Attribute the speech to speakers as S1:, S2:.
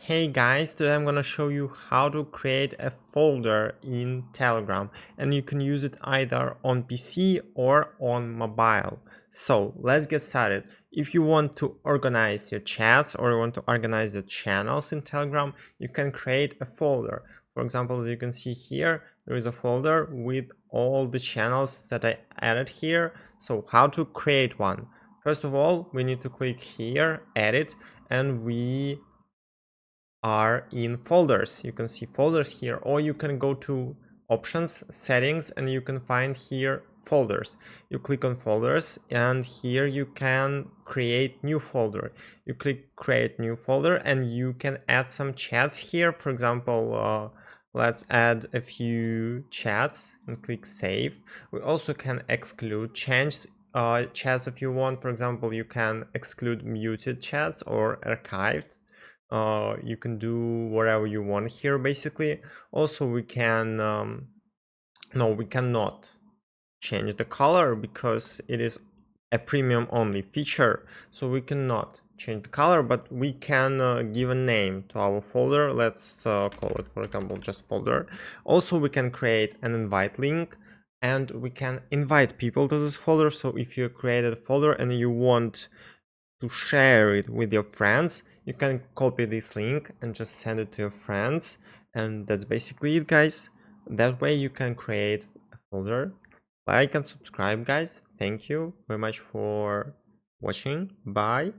S1: Hey guys, today I'm gonna show you how to create a folder in Telegram, and you can use it either on PC or on mobile. So let's get started. If you want to organize your chats or you want to organize your channels in Telegram, you can create a folder. For example, as you can see here, there is a folder with all the channels that I added here. So how to create one? First of all, we need to click here, edit, and we are in folders. You can see folders here, or you can go to options, settings, and you can find here folders. You click on folders, and here you can create new folder. You click create new folder, and you can add some chats here. For example, let's add a few chats and click save. We also can exclude, change chats if you want. For example, you can exclude muted chats or archived. You can do whatever you want here basically. Also we can no, we cannot change the color because it is a premium only feature, so we cannot change the color, but we can give a name to our folder. Let's call it, for example, just folder. Also we can create an invite link, and we can invite people to this folder. So if you created a folder and you want to share it with your friends, you can copy this link and just send it to your friends. And that's basically it, guys. That way you can create a folder. Like and subscribe, guys. Thank you very much for watching. Bye.